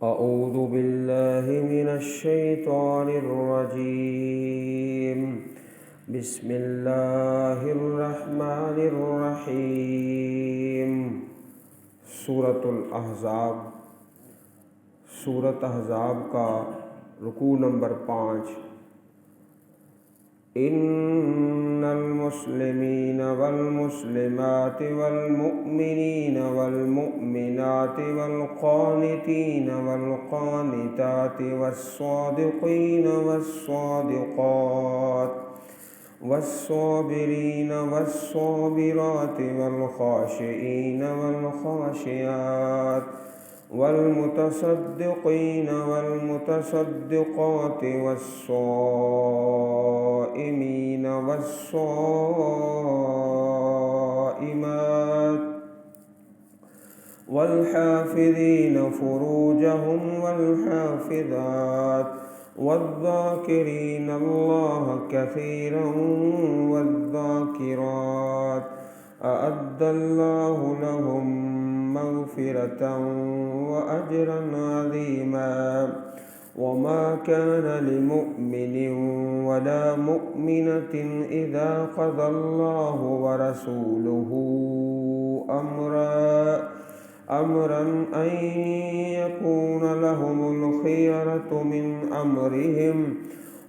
أعوذ بالله من الشيطان الرجيم. بسم اللہ الرحمن الرحیم. سورۃ الاحزاب. سورۃ احزاب کا رکوع نمبر 5. ان المسلمین والمسلمات والمؤمنین والمؤمنات والقانتین والقانتات والصادقین والصادقات والصابرین والصابرات والخاشعین والخاشعات والمتصدقین والمتصدقات والصائمین والصائمات والحافظین فروجهم والحافظات والذاکرین اللہ کثیرا والذاکرات اعد اللہ لهم مغفرة وأجرا عظيما. وما كان لمؤمن ولا مؤمنة إذا قضى الله ورسوله أمرا أن يكون لهم الخيرة من أمرهم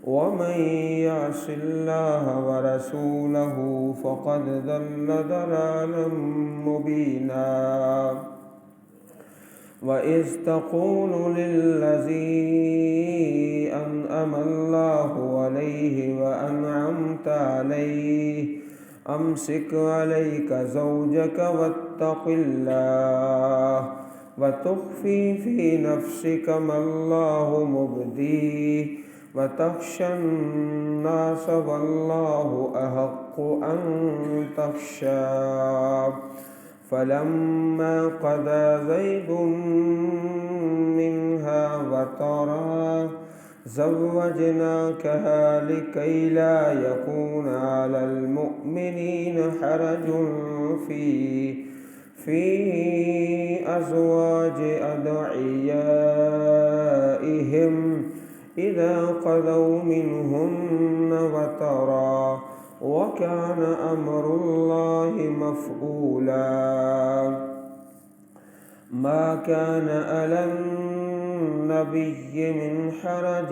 ومن يعص الله ورسوله فقد ضل ضلالا مبينا. وإذ تقول للذي أنعم الله عليه وأنعمت عليه أمسك عليك زوجك واتق الله وتخفي في نفسك ما الله مبديه وتخشى الناس والله أحق أن تخشاه. فلما قضى زيد منها وطرا زوجناكها لكي لا يكون على المؤمنين حرج في أزواج أدعيائهم إذا قضوا منهن وطرا وكان أمر الله مفعولا. ما كان على النبي من حرج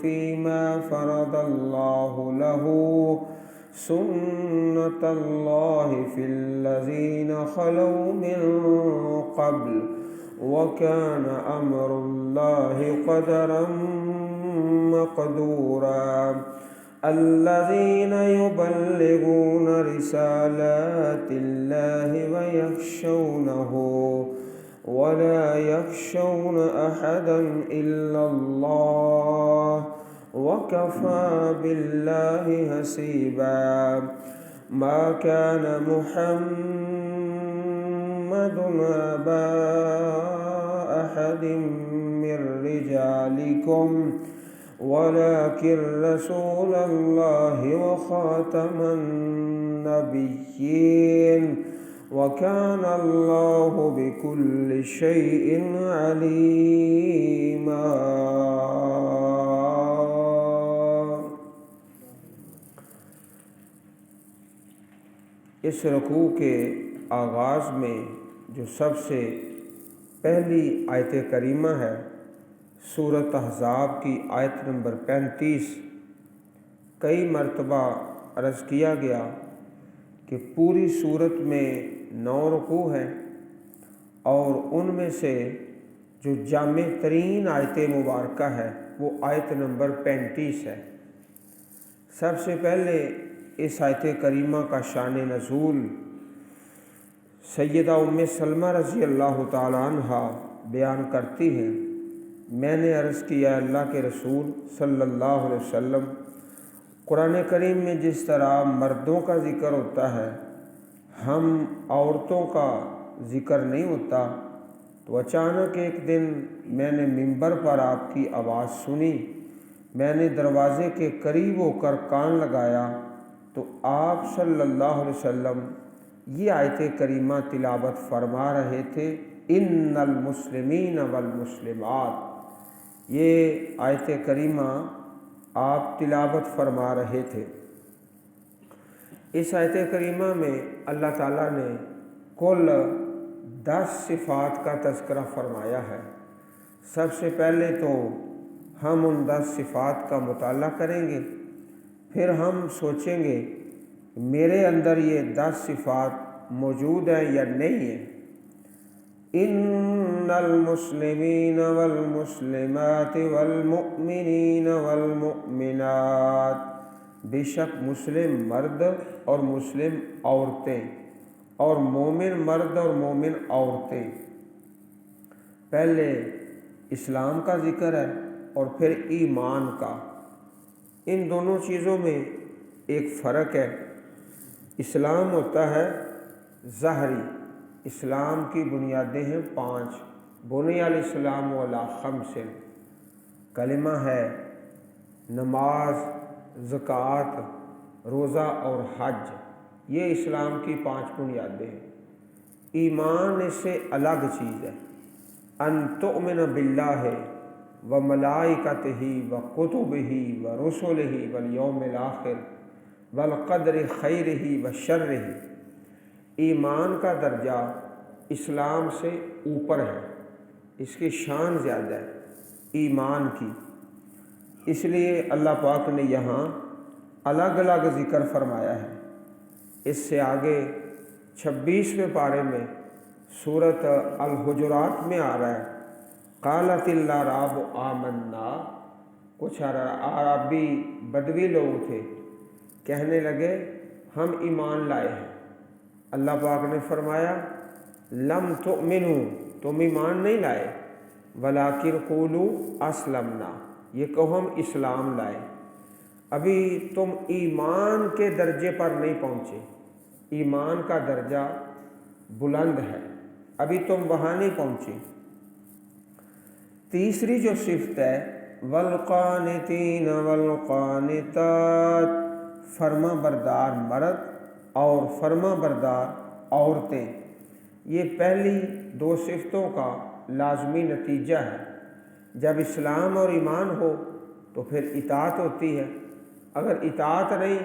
فيما فرض الله له سنة الله في الذين خلوا من قبل وكان أمر الله قدرا مقدورا. الذين يبلغون رسالات الله ويخشونه ولا يخشون أحدا إلا الله وكفى بالله حسيبا. ما كان محمد أبا أحد من رجالكم ولكن رسول الله وخاتم النبيين وكان الله بكل شيء عليما. اس رکوع کے آغاز میں جو سب سے پہلی آیت کریمہ ہے سورۃ احزاب کی آیت نمبر 35. کئی مرتبہ عرض کیا گیا کہ پوری صورت میں 9 رکوع ہیں اور ان میں سے جو جامع ترین آیت مبارکہ ہے وہ آیت نمبر 35 ہے. سب سے پہلے اس آیت کریمہ کا شان نزول سیدہ ام سلمہ رضی اللہ تعالی عنہ بیان کرتی ہیں. میں نے عرض کیا اللہ کے رسول صلی اللہ علیہ وسلم قرآن کریم میں جس طرح مردوں کا ذکر ہوتا ہے ہم عورتوں کا ذکر نہیں ہوتا. تو اچانک ایک دن میں نے ممبر پر آپ کی آواز سنی. میں نے دروازے کے قریب ہو کر کان لگایا تو آپ صلی اللہ علیہ وسلم یہ آیت کریمہ تلاوت فرما رہے تھے ان المسلمین والمسلمات، یہ آیت کریمہ آپ تلاوت فرما رہے تھے۔ اس آیت کریمہ میں اللہ تعالیٰ نے کل 10 صفات کا تذکرہ فرمایا ہے۔ سب سے پہلے تو ہم ان 10 صفات کا مطالعہ کریں گے، پھر ہم سوچیں گے میرے اندر یہ 10 صفات موجود ہیں یا نہیں ہیں۔ ان المسلمین والمسلمات والمؤمنین والمؤمنات، بے شک مسلم مرد اور مسلم عورتیں اور مومن مرد اور مومن عورتیں۔ پہلے اسلام کا ذکر ہے اور پھر ایمان کا۔ ان دونوں چیزوں میں ایک فرق ہے۔ اسلام ہوتا ہے ظاہری، اسلام کی بنیادیں ہیں 5۔ بنی الاسلام علی 5، کلمہ ہے، نماز، زکوٰۃ، روزہ اور حج، یہ اسلام کی 5 بنیادیں ہیں۔ ایمان اس سے الگ چیز ہے۔ ان تؤمن باللہ و ملائکتہ و کتبہ و رسلہ والیوم الآخر والقدر خیرہ و شرہ۔ ایمان کا درجہ اسلام سے اوپر ہے، اس کی شان زیادہ ہے ایمان کی، اس لیے اللہ پاک نے یہاں الگ الگ ذکر فرمایا ہے۔ اس سے آگے 26ویں پارے میں سورۃ الحجرات میں آ رہا ہے، قالت الاعراب آمنا، کچھ عربی بدوی لوگ تھے، کہنے لگے ہم ایمان لائے ہیں۔ اللہ پاک نے فرمایا لم تؤمنوا، تم ایمان نہیں لائے، ولکن قولوا اسلمنا، یہ کہو ہم اسلام لائے۔ ابھی تم ایمان کے درجے پر نہیں پہنچے، ایمان کا درجہ بلند ہے، ابھی تم وہاں نہیں پہنچے۔ تیسری جو صفت ہے والقانتین والقانتات، فرما بردار مرد اور فرما بردار عورتیں، یہ پہلی 2 صفتوں کا لازمی نتیجہ ہے۔ جب اسلام اور ایمان ہو تو پھر اطاعت ہوتی ہے، اگر اطاعت نہیں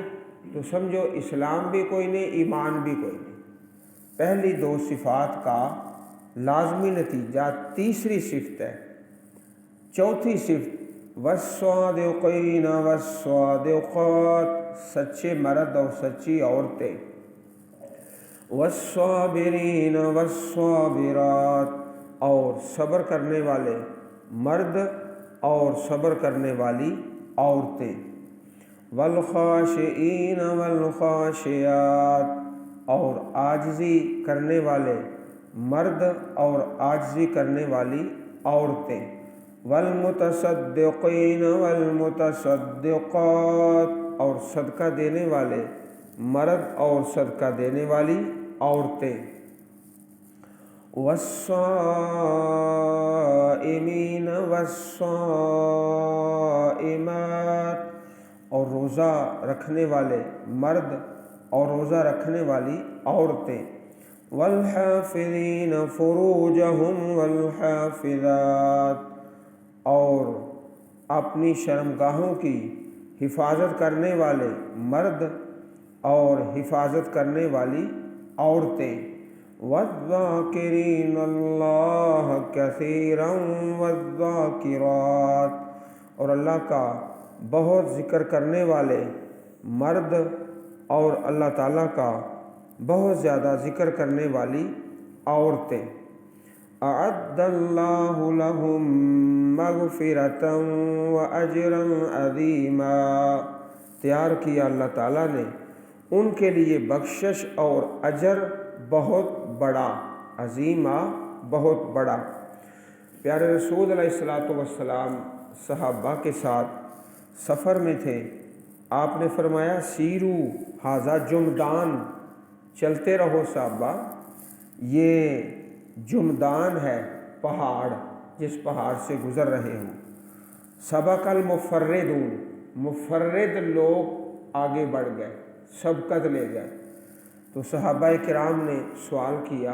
تو سمجھو اسلام بھی کوئی نہیں، ایمان بھی کوئی نہیں۔ پہلی 2 صفات کا لازمی نتیجہ تیسری صفت ہے۔ چوتھی صفت والصادقین والصادقات، سچے مرد اور سچی عورتیں، والصابرین والصابرات، اور صبر کرنے والے مرد اور صبر کرنے والی عورتیں، والخاشعین والخاشعات، اور عاجزی کرنے والے مرد اور عاجزی کرنے والی عورتیں، والمتصدقین والمتصدقات، اور صدقہ دینے والے مرد اور صدقہ دینے والی عورتیں، والصائمین والصائمات، اور روزہ رکھنے والے مرد اور روزہ رکھنے والی عورتیں، والحافظین فروجہم والحافظات، اور اپنی شرمگاہوں کی حفاظت کرنے والے مرد اور حفاظت کرنے والی عورتیں، والذاکرین اللہ کثیرا والذاکرات، اور اللہ کا بہت ذکر کرنے والے مرد اور اللہ تعالیٰ کا بہت زیادہ ذکر کرنے والی عورتیں۔ اعد اللہ لہم مغفرۃ واجرا عظیما، تیار کیا اللہ تعالیٰ نے ان کے لیے بخشش اور اجر بہت بڑا، عظیمہ بہت بڑا۔ پیارے رسول علیہ السلام صحابہ کے ساتھ سفر میں تھے، آپ نے فرمایا سیرو ھذا جمدان، چلتے رہو صحابہ، یہ جمدان ہے پہاڑ، جس پہاڑ سے گزر رہے ہوں۔ سبق المفردون، مفرد لوگ آگے بڑھ گئے، سبقت لے گئے۔ تو صحابہ کرام نے سوال کیا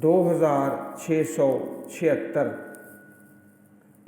2676।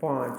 5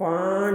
5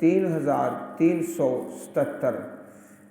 3377,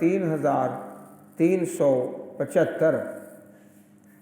3375।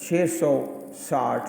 660।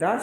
10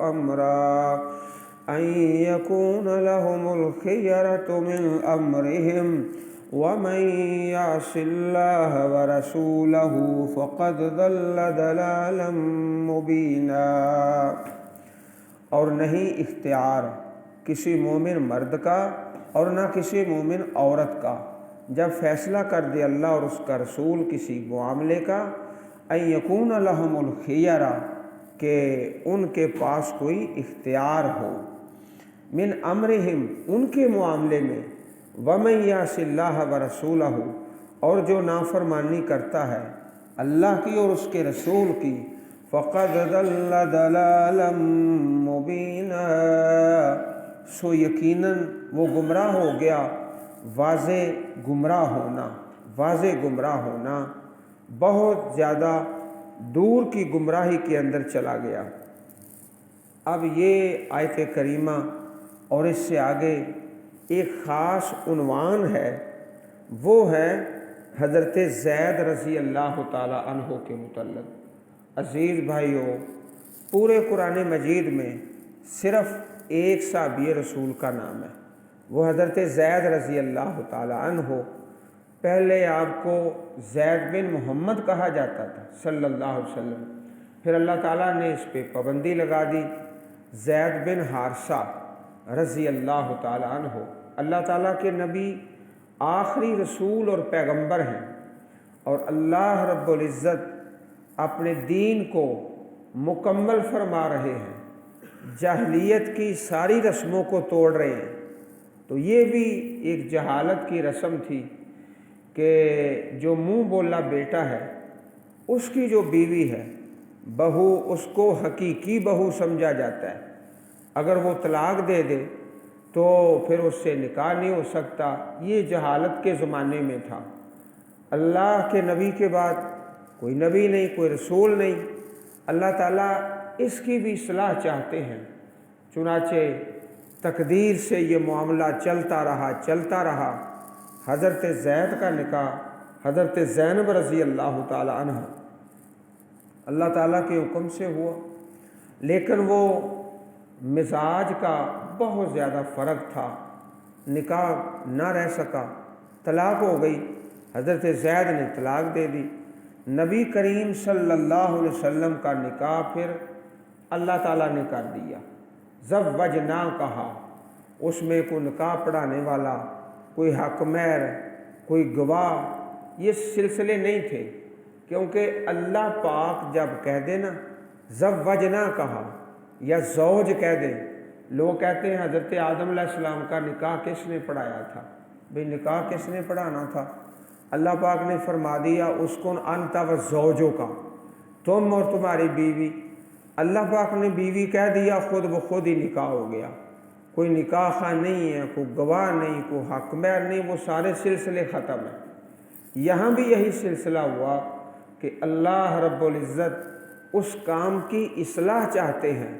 أمرا أن يكون لهم الخيرة من أمرهم ومن يعص الله ورسوله فقد ضل ضلالا مبینا۔ اور نہیں اختیار کسی مومن مرد کا اور نہ کسی مومن عورت کا جب فیصلہ کر دے اللہ اور اس کا رسول کسی معاملے کا، ان یکون لہم الخیرہ کہ ان کے پاس کوئی اختیار ہو، من امرہم ان کے معاملے میں، ومن یعص اللہ ورسولہ اور جو نافرمانی کرتا ہے اللہ کی اور اس کے رسول کی، فقد ضل ضلالا مبینا سو یقیناً وہ گمراہ ہو گیا، واضح گمراہ ہونا بہت زیادہ دور کی گمراہی کے اندر چلا گیا۔ اب یہ آیت کریمہ اور اس سے آگے ایک خاص عنوان ہے، وہ ہے حضرت زید رضی اللہ تعالی عنہ کے متعلق۔ عزیز بھائیو، پورے قرآن مجید میں صرف ایک صحابی رسول کا نام ہے، وہ حضرت زید رضی اللہ تعالی عنہ۔ پہلے آپ کو زید بن محمد کہا جاتا تھا صلی اللہ علیہ وسلم، پھر اللہ تعالیٰ نے اس پہ پابندی لگا دی، زید بن حارثہ رضی اللہ تعالی عنہ۔ اللہ تعالیٰ کے نبی آخری رسول اور پیغمبر ہیں، اور اللہ رب العزت اپنے دین کو مکمل فرما رہے ہیں، جاہلیت کی ساری رسموں کو توڑ رہے ہیں۔ تو یہ بھی ایک جہالت کی رسم تھی کہ جو منہ بولا بیٹا ہے اس کی جو بیوی ہے بہو، اس کو حقیقی بہو سمجھا جاتا ہے، اگر وہ طلاق دے دے تو پھر اس سے نکاح نہیں ہو سکتا۔ یہ جہالت کے زمانے میں تھا۔ اللہ کے نبی کے بعد کوئی نبی نہیں، کوئی رسول نہیں، اللہ تعالیٰ اس کی بھی اصلاح چاہتے ہیں، چنانچہ تقدیر سے یہ معاملہ چلتا رہا۔ حضرت زید کا نکاح حضرت زینب رضی اللہ تعالی عنہ اللہ تعالیٰ کے حکم سے ہوا، لیکن وہ مزاج کا بہت زیادہ فرق تھا، نکاح نہ رہ سکا، طلاق ہو گئی، حضرت زید نے طلاق دے دی۔ نبی کریم صلی اللہ علیہ وسلم کا نکاح پھر اللہ تعالیٰ نے کر دیا، زوجنا کہا، اس میں کوئی نکاح پڑھانے والا، کوئی حق مہر، کوئی گواہ، یہ سلسلے نہیں تھے، کیونکہ اللہ پاک جب کہہ دے نا زوجنا کہا یا زوج کہہ دے، لوگ کہتے ہیں حضرت آدم علیہ السلام کا نکاح کس نے پڑھایا تھا؟ بھئی نکاح کس نے پڑھانا تھا؟ اللہ پاک نے فرما دیا اسکن انت و زوجو کا، تم اور تمہاری بیوی۔ اللہ پاک نے بیوی کہہ دیا، خود بخود ہی نکاح ہو گیا، کوئی نکاح خواہ نہیں ہے، کوئی گواہ نہیں، کوئی حق مہر نہیں، وہ سارے سلسلے ختم ہیں۔ یہاں بھی یہی سلسلہ ہوا کہ اللہ رب العزت اس کام کی اصلاح چاہتے ہیں۔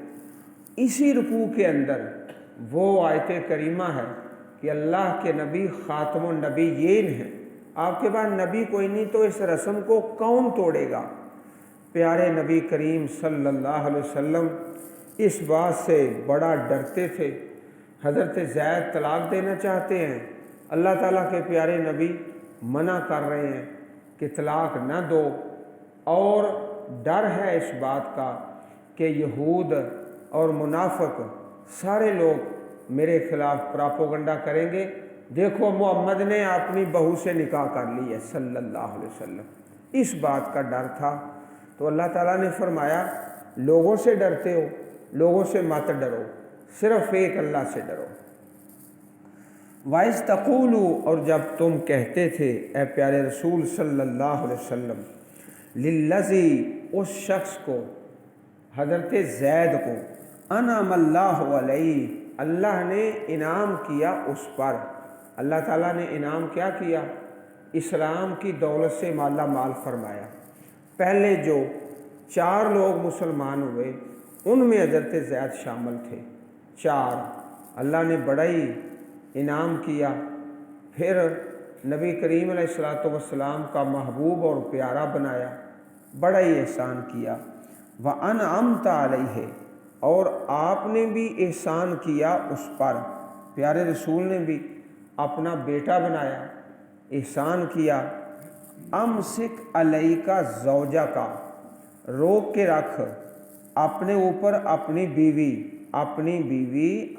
اسی رکوع کے اندر وہ آیت کریمہ ہے کہ اللہ کے نبی خاتم النبیین ہیں، آپ کے بعد نبی کوئی نہیں، تو اس رسم کو کون توڑے گا؟ پیارے نبی کریم صلی اللہ علیہ وسلم اس بات سے بڑا ڈرتے تھے۔ حضرت زید طلاق دینا چاہتے ہیں، اللہ تعالیٰ کے پیارے نبی منع کر رہے ہیں کہ طلاق نہ دو، اور ڈر ہے اس بات کا کہ یہود اور منافق سارے لوگ میرے خلاف پراپوگنڈا کریں گے، دیکھو محمد نے اپنی بہو سے نکاح کر لی ہے صلی اللہ علیہ وسلم۔ اس بات کا ڈر تھا، تو اللہ تعالیٰ نے فرمایا لوگوں سے ڈرتے ہو، لوگوں سے مت ڈرو، صرف ایک اللہ سے ڈرو۔ وَإِذْ تَقُولُوا اور جب تم کہتے تھے اے پیارے رسول صلی اللہ علیہ وسلم، لِلَّذِي اس شخص کو، حضرت زید کو، انعم اللہ علیہ اللہ نے انعام کیا اس پر۔ اللہ تعالیٰ نے انعام کیا کیا؟ اسلام کی دولت سے مالا مال فرمایا۔ پہلے جو 4 لوگ مسلمان ہوئے ان میں حضرت زید شامل تھے، 4، اللہ نے بڑا ہی انعام کیا۔ پھر نبی کریم علیہ الصلوۃ والسلام کا محبوب اور پیارا بنایا، بڑا ہی احسان کیا۔ وَأَنْعَمْتَ عَلَيْهِ اور آپ نے بھی احسان کیا اس پر، پیارے رسول نے بھی اپنا بیٹا بنایا، احسان کیا۔ امسک علیک زوجک، روک کے رکھ اپنے اوپر اپنی بیوی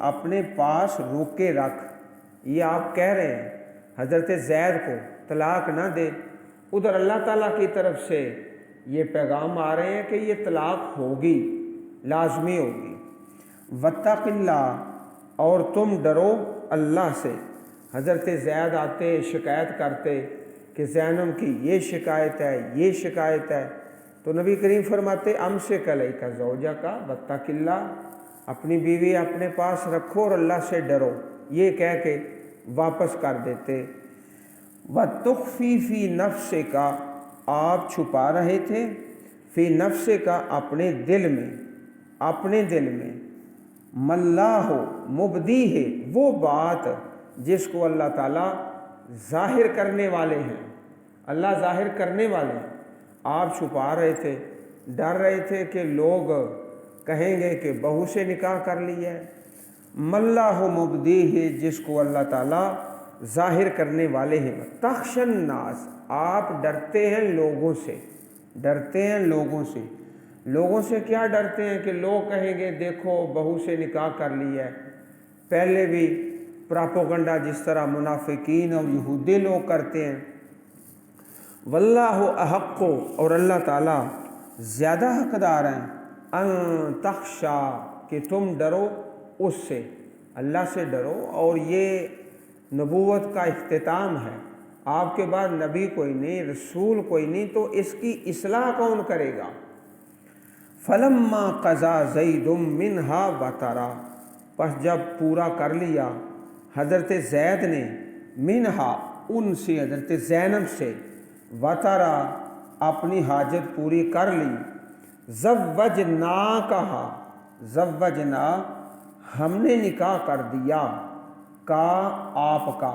اپنے پاس روک کے رکھ۔ یہ آپ کہہ رہے ہیں حضرت زید کو طلاق نہ دے، ادھر اللہ تعالیٰ کی طرف سے یہ پیغام آ رہے ہیں کہ یہ طلاق ہوگی، لازمی ہوگی۔ واتق اللہ، اور تم ڈرو اللہ سے۔ حضرت زید آتے شکایت کرتے کہ زینب کی یہ شکایت ہے، یہ شکایت ہے، تو نبی کریم فرماتے امسک علیک زوجک واتق اللہ، اپنی بیوی اپنے پاس رکھو اور اللہ سے ڈرو، یہ کہہ کے واپس کر دیتے۔ وَتُخْفِي فِي نَفْسِكَ، آپ چھپا رہے تھے، فی نفسک، اپنے دل میں، مَاللَّهُ مُبْدِيهِ، وہ بات جس کو اللہ تعالیٰ ظاہر کرنے والے ہیں، اللہ ظاہر کرنے والے ہیں، آپ چھپا رہے تھے، ڈر رہے تھے کہ لوگ کہیں گے کہ بہو سے نکاح کر لیا ہے۔ مَاللَّهُ مُبْدِيهِ، جس کو اللہ تعالیٰ ظاہر کرنے والے ہیں۔ تخشى الناس، آپ ڈرتے ہیں لوگوں سے، لوگوں سے کیا ڈرتے ہیں کہ لوگ کہیں گے دیکھو بہو سے نکاح کر لیا ہے۔ پہلے بھی پراپوگنڈا جس طرح منافقین اور یہودی لوگ کرتے ہیں۔ واللہ احق، اور اللہ تعالیٰ زیادہ حقدار ہیں، ان تخشا، کہ تم ڈرو اس سے، اللہ سے ڈرو۔ اور یہ نبوت کا اختتام ہے، آپ کے بعد نبی کوئی نہیں، رسول کوئی نہیں، تو اس کی اصلاح کون کرے گا؟ فلما قضا زید منہا وطرا، پس جب پورا کر لیا حضرت زید نے، منہا، ان سے، حضرت زینب سے، وطرا، اپنی حاجت پوری کر لی، زوجنا، کہا زوجنا، ہم نے نکاح کر دیا، کا آپ کا،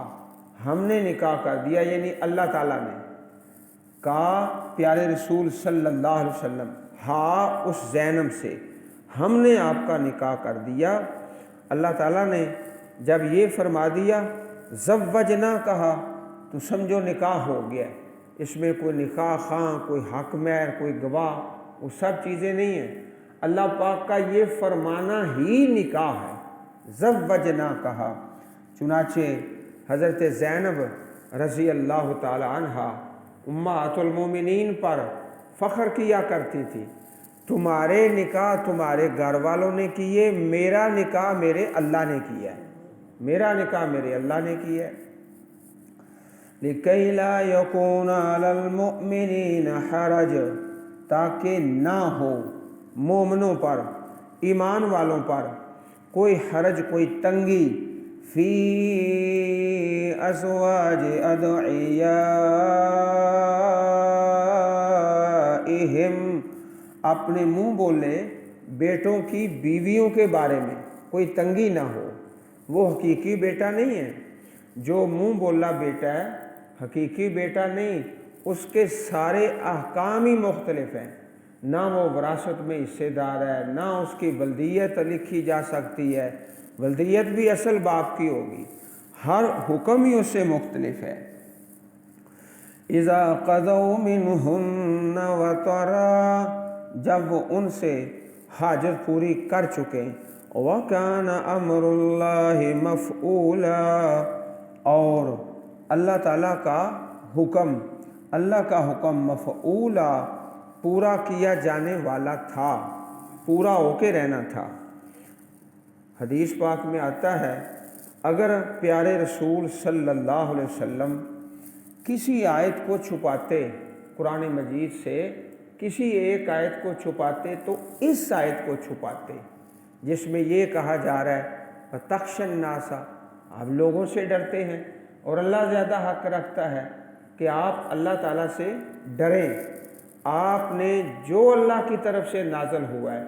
ہم نے نکاح کر دیا، یعنی اللہ تعالیٰ نے، کا پیارے رسول صلی اللہ علیہ وسلم، ہاں اس زینب سے، ہم نے آپ کا نکاح کر دیا۔ اللہ تعالیٰ نے جب یہ فرما دیا زوجنا کہا تو سمجھو نکاح ہو گیا، اس میں کوئی نکاح خواں، کوئی حق مہر، کوئی گواہ، وہ سب چیزیں نہیں ہیں، اللہ پاک کا یہ فرمانا ہی نکاح ہے، زوجنا کہا۔ چنانچہ حضرت زینب رضی اللہ تعالی عنہ امہات المومنین پر فخر کیا کرتی تھی، تمہارے نکاح تمہارے گھر والوں نے کیے، میرا نکاح میرے اللہ نے کیا ہے، میرا نکاح میرے اللہ نے کیا ہے۔ لِكَيْ لَا يَكُونَ عَلَى الْمُؤْمِنِينَ حَرَجٌ، تاکہ نہ ہو مومنوں پر، ایمان والوں پر کوئی حرج، کوئی تنگی، فی ازواج ادعیائہم، اپنے منہ بولے بیٹوں کی بیویوں کے بارے میں کوئی تنگی نہ ہو۔ وہ حقیقی بیٹا نہیں ہے، جو منہ بولا بیٹا ہے حقیقی بیٹا نہیں، اس کے سارے احکام ہی مختلف ہیں، نہ وہ وراثت میں حصے دار ہے، نہ اس کی ولدیت لکھی جا سکتی ہے، ولدیت بھی اصل باپ کی ہوگی، ہر حکم ہی اس سے مختلف ہے۔ اذا قضوا منہن وطرا، جب وہ ان سے حاجت پوری کر چکے، وَكَانَ أَمْرُ اللَّهِ مَفْعُولًا، اور اللہ تعالیٰ کا حکم مفعولا، پورا کیا جانے والا تھا، پورا ہو کے رہنا تھا۔ حدیث پاک میں آتا ہے اگر پیارے رسول صلی اللہ علیہ وسلم کسی آیت کو چھپاتے، قرآن مجید سے کسی ایک آیت کو چھپاتے تو اس آیت کو چھپاتے جس میں یہ کہا جا رہا ہے تخشى الناس، آپ لوگوں سے ڈرتے ہیں، اور اللہ زیادہ حق رکھتا ہے کہ آپ اللہ تعالیٰ سے ڈریں۔ آپ نے جو اللہ کی طرف سے نازل ہوا ہے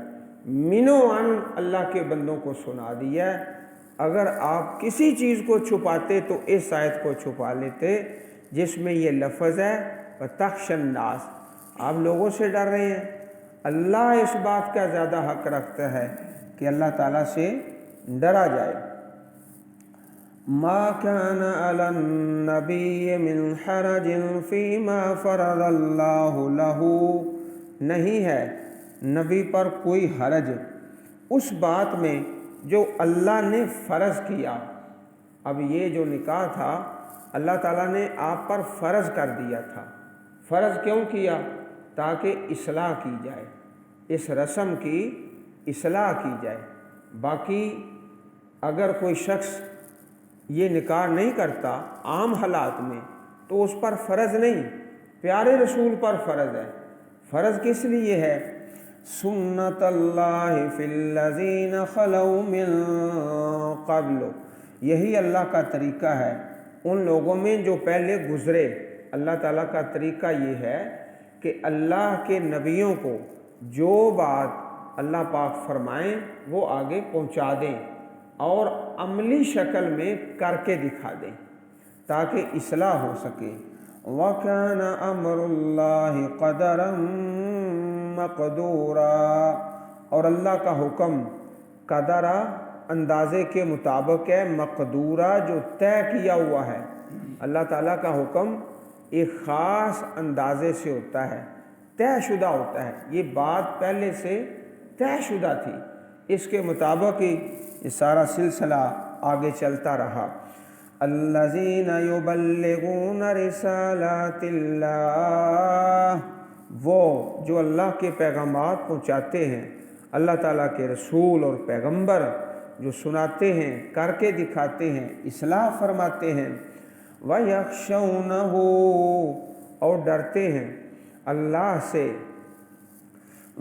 منو ان اللہ کے بندوں کو سنا دیا ہے، اگر آپ کسی چیز کو چھپاتے تو اس آیت کو چھپا لیتے جس میں یہ لفظ ہے وَتَخْشَى النَّاسَ، آپ لوگوں سے ڈر رہے ہیں، اللہ اس بات کا زیادہ حق رکھتا ہے کہ اللہ تعالیٰ سے ڈرا جائے۔ ما كان على النبي من حرج فيما فرض اللہ له، نہیں ہے نبی پر کوئی حرج اس بات میں جو اللہ نے فرض کیا۔ اب یہ جو نکاح تھا اللہ تعالیٰ نے آپ پر فرض کر دیا تھا۔ فرض کیوں کیا؟ تاکہ اصلاح کی جائے، اس رسم کی اصلاح کی جائے۔ باقی اگر کوئی شخص یہ نکاح نہیں کرتا عام حالات میں تو اس پر فرض نہیں، پیارے رسول پر فرض ہے۔ فرض کس لیے ہے؟ سنت اللہ فی الذین خلو من قبل، یہی اللہ کا طریقہ ہے ان لوگوں میں جو پہلے گزرے۔ اللہ تعالیٰ کا طریقہ یہ ہے کہ اللہ کے نبیوں کو جو بات اللہ پاک فرمائیں وہ آگے پہنچا دیں اور عملی شکل میں کر کے دکھا دیں تاکہ اصلاح ہو سکے۔ وَكَانَ أَمْرُ اللَّهِ قَدَرًا مَقْدُورًا، اور اللہ کا حکم قدرہ اندازے کے مطابق ہے، مقدورہ جو طے کیا ہوا ہے۔ اللہ تعالیٰ کا حکم ایک خاص اندازے سے ہوتا ہے، طے شدہ ہوتا ہے۔ یہ بات پہلے سے طے شدہ تھی، اس کے مطابق ہی یہ سارا سلسلہ آگے چلتا رہا۔ الذین یبلغون رسالات اللہ، وہ جو اللہ کے پیغامات پہنچاتے ہیں، اللہ تعالیٰ کے رسول اور پیغمبر جو سناتے ہیں، کر کے دکھاتے ہیں، اصلاح فرماتے ہیں۔ وَيَخْشَوْنَهُ، اور ڈرتے ہیں اللہ سے۔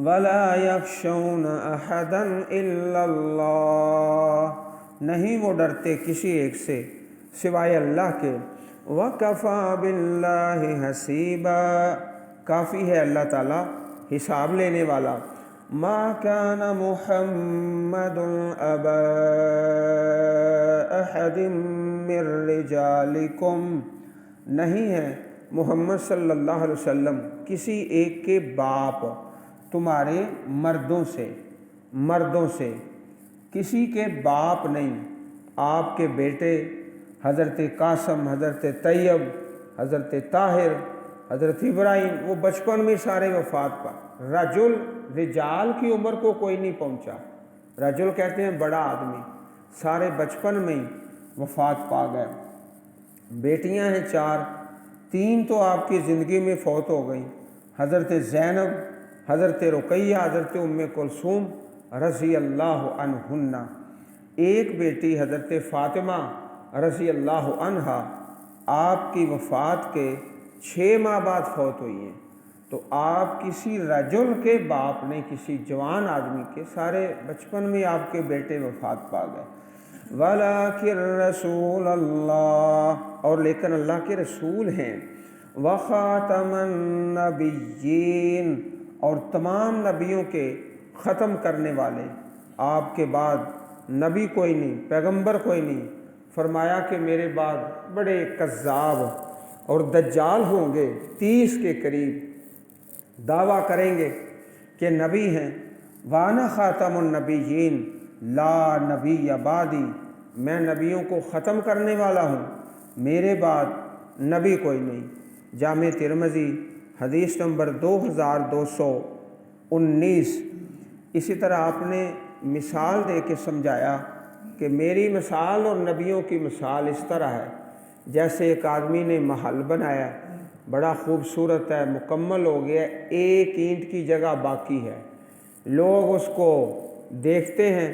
وَلَا يَخْشَوْنَ أَحَدًا إِلَّا اللَّهُ، نہیں وہ ڈرتے کسی ایک سے سوائے اللہ کے۔ وَكَفَى بِاللَّهِ حَسِيبًا، کافی ہے اللہ تعالیٰ حساب لینے والا۔ مَا كَانَ مُحَمَّدٌ أَبَا أَحَدٍ مِّن رِّجَالِكُمْ، نہیں ہے محمد صلی اللہ علیہ وسلم کسی ایک کے باپ تمہارے مردوں سے کسی کے باپ نہیں۔ آپ کے بیٹے حضرت قاسم، حضرت طیب، حضرت طاہر، حضرت ابراہیم وہ بچپن میں سارے وفات پا۔ رجال کی عمر کو کوئی نہیں پہنچا، رجل کہتے ہیں بڑا آدمی، سارے بچپن میں ہی وفات پا گئے۔ بیٹیاں ہیں 4، 3 تو آپ کی زندگی میں فوت ہو گئیں، حضرت زینب، حضرت رقیہ، حضرت ام کلثوم رضی اللہ عنہن۔ ایک بیٹی حضرت فاطمہ رضی اللہ عنہا آپ کی وفات کے 6 ماہ بعد فوت ہوئی ہیں۔ تو آپ کسی رجل کے باپ نے، کسی جوان آدمی کے، سارے بچپن میں آپ کے بیٹے وفات پا گئے۔ وَلَٰكِن رَّسُولَ اللَّهِ، اور لیکن اللہ کے رسول ہیں۔ وَخَاتَمَ النَّبِيِّينَ، اور تمام نبیوں کے ختم کرنے والے۔ آپ کے بعد نبی کوئی نہیں، پیغمبر کوئی نہیں۔ فرمایا کہ میرے بعد بڑے کذاب اور دجال ہوں گے، 30 کے قریب دعویٰ کریں گے کہ نبی ہیں۔ وَأَنَا خَاتَمُ النَّبِيِّينَ لَا نَبِيَّ بَعْدِي، میں نبیوں کو ختم کرنے والا ہوں، میرے بعد نبی کوئی نہیں۔ جامع ترمذی حدیث نمبر 2219۔ اسی طرح آپ نے مثال دے کے سمجھایا کہ میری مثال اور نبیوں کی مثال اس طرح ہے جیسے ایک آدمی نے محل بنایا، بڑا خوبصورت ہے، مکمل ہو گیا، ایک اینٹ کی جگہ باقی ہے۔ لوگ اس کو دیکھتے ہیں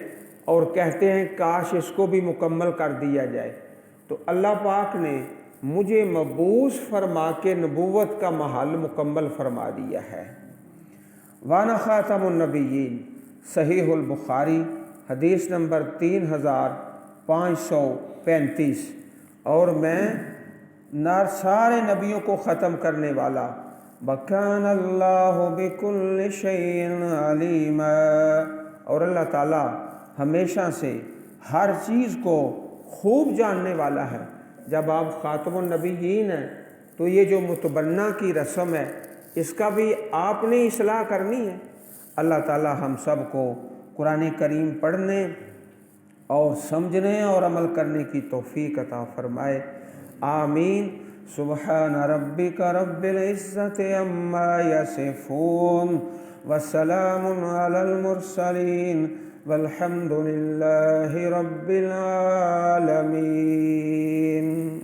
اور کہتے ہیں کاش اس کو بھی مکمل کر دیا جائے۔ تو اللہ پاک نے مجھے مبعوث فرما کے نبوت کا محل مکمل فرما دیا ہے۔ وَأَنَا خَاتَمُ النَّبِيِّينَ، صحیح البخاری حدیث نمبر 3535، اور میں سارے نبیوں کو ختم کرنے والا۔ وَكَانَ اللَّهُ بِكُلِّ شَيْءٍ عَلِيمًا، اور اللہ تعالیٰ ہمیشہ سے ہر چیز کو خوب جاننے والا ہے۔ جب آپ خاتم النبیین ہیں تو یہ جو متبنہ کی رسم ہے اس کا بھی آپ نے اصلاح کرنی ہے۔ اللہ تعالی ہم سب کو قرآن کریم پڑھنے اور سمجھنے اور عمل کرنے کی توفیق عطا فرمائے، آمین۔ سبحان ربک رب العزت عما یصفون وسلام علی المرسلین والحمد للہ رب العالمین۔